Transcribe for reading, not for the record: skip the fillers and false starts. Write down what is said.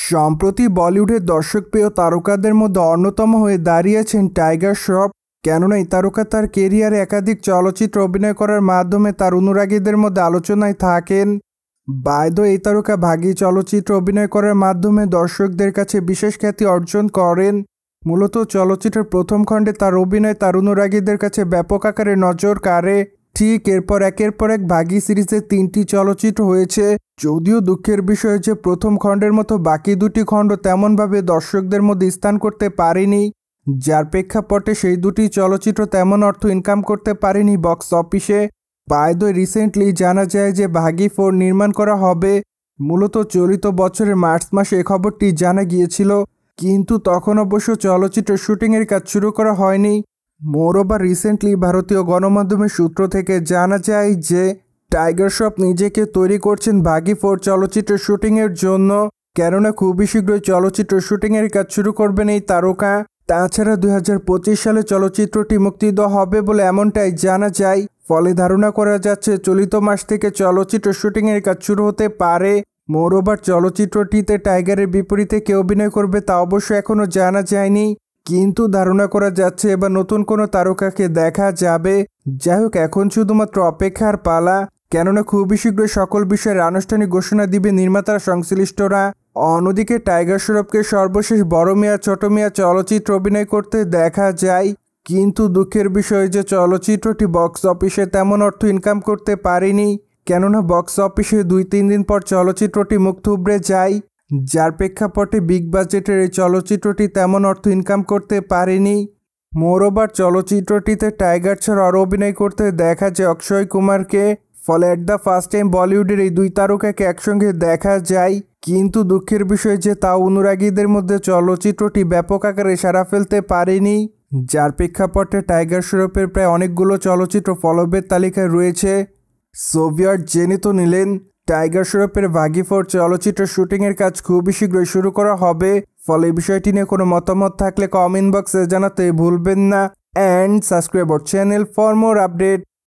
সম্প্রতি বলিউডের দর্শকপ্রিয় তারকাদের মধ্যে অন্যতম হয়ে দাঁড়িয়েছেন টাইগার শ্রফ। কেননা এই তারকা তার কেরিয়ারে একাধিক চলচ্চিত্রে অভিনয় করার মাধ্যমে তার অনুরাগীদের মধ্যে আলোচনায় থাকেন। বাই দ্য ওয়ে, এই তারকা ভাগী চলচ্চিত্রে অভিনয় করার মাধ্যমে দর্শকদের কাছে বিশেষ খ্যাতি অর্জন করেন। মূলত চলচ্চিত্রের প্রথম খণ্ডে তার অভিনয় তার অনুরাগীদের কাছে ব্যাপক আকারে নজর কাড়ে। ঠিক এরপর একের পর এক ভাগী সিরিজের 3টি চলচ্চিত্র হয়েছে। যদিও দুঃখের বিষয় যে প্রথম খণ্ডের মতো বাকি দুটি খণ্ড তেমনভাবে দর্শকদের মধ্যে স্থান করতে পারেনি, যার প্রেক্ষাপটে সেই দুটি চলচ্চিত্র তেমন অর্থ ইনকাম করতে পারেনি বক্স অফিসে। বাই দ্য ওয়ে, রিসেন্টলি জানা যায় যে ভাগী 4 নির্মাণ করা হবে। মূলত চলিত বছরের মার্চ মাসে এ খবরটি জানা গিয়েছিল, কিন্তু তখন অবশ্য চলচ্চিত্রের শুটিংয়ের কাজ শুরু করা হয়নি। মোরওভার রিসেন্টলি ভারতীয় গণমাধ্যমের সূত্র থেকে জানা যায় যে টাইগার শ্রফ নিজেকে তৈরি করছেন ভাগী 4 চলচ্চিত্রের শুটিংয়ের জন্য। কেননা খুবই শীঘ্রই চলচ্চিত্র শুটিংয়ের কাজ শুরু করবেন এই তারকা। তাছাড়া 2025 সালে চলচ্চিত্রটি মুক্তি দেওয়া হবে বলে এমনটাই জানা যায়। ফলে ধারণা করা যাচ্ছে চলিত মাস থেকে চলচ্চিত্র শুটিংয়ের কাজ শুরু হতে পারে। মোরওভার চলচ্চিত্রটিতে টাইগারের বিপরীতে কে অভিনয় করবে তা অবশ্য এখনও জানা যায়নি, কিন্তু ধারণা করা যাচ্ছে এবার নতুন কোনো তারকাকে দেখা যাবে। যাই হোক, এখন শুধুমাত্র অপেক্ষার পালা, কেননা খুবই শীঘ্রই সকল বিষয়ের আনুষ্ঠানিক ঘোষণা দিবে নির্মাতারা সংশ্লিষ্টরা। অন্যদিকে টাইগার শ্রফকে সর্বশেষ বড় মিয়া ছোট মিয়া চলচ্চিত্র অভিনয় করতে দেখা যায়, কিন্তু দুঃখের বিষয় যে চলচ্চিত্রটি বক্স অফিসে তেমন অর্থ ইনকাম করতে পারেনি। কেননা বক্স অফিসে 2-3 দিন পর চলচ্চিত্রটি মুখ থুবড়ে যায়, যার প্রেক্ষাপটে বিগ বাজেটের এই চলচ্চিত্রটি তেমন অর্থ ইনকাম করতে পারেনি। মোরওভার চলচ্চিত্রটিতে টাইগার ছাড়া আরও অভিনয় করতে দেখা যায় অক্ষয় কুমারকে। ফলে অ্যাট দ্য ফার্স্ট টাইম বলিউডের এই দুই তারকাকে একসঙ্গে দেখা যায়, কিন্তু দুঃখের বিষয় যে তা অনুরাগীদের মধ্যে চলচ্চিত্রটি ব্যাপক আকারে সাড়া ফেলতে পারেনি, যার প্রেক্ষাপটে টাইগার শ্রফের প্রায় অনেকগুলো চলচ্চিত্র ফলোবের তালিকায় রয়েছে। সোভিয়েট জেনে তো নিলেন টাইগার শ্রফের ভাগী 4 চলচ্চিত্রের শুটিংয়ের কাজ খুবই শীঘ্রই শুরু করা হবে। ফলে বিষয়টি নিয়ে কোনো মতামত থাকলে কমেন্ট বক্সে জানাতে ভুলবেন না। And subscribe our channel for more update.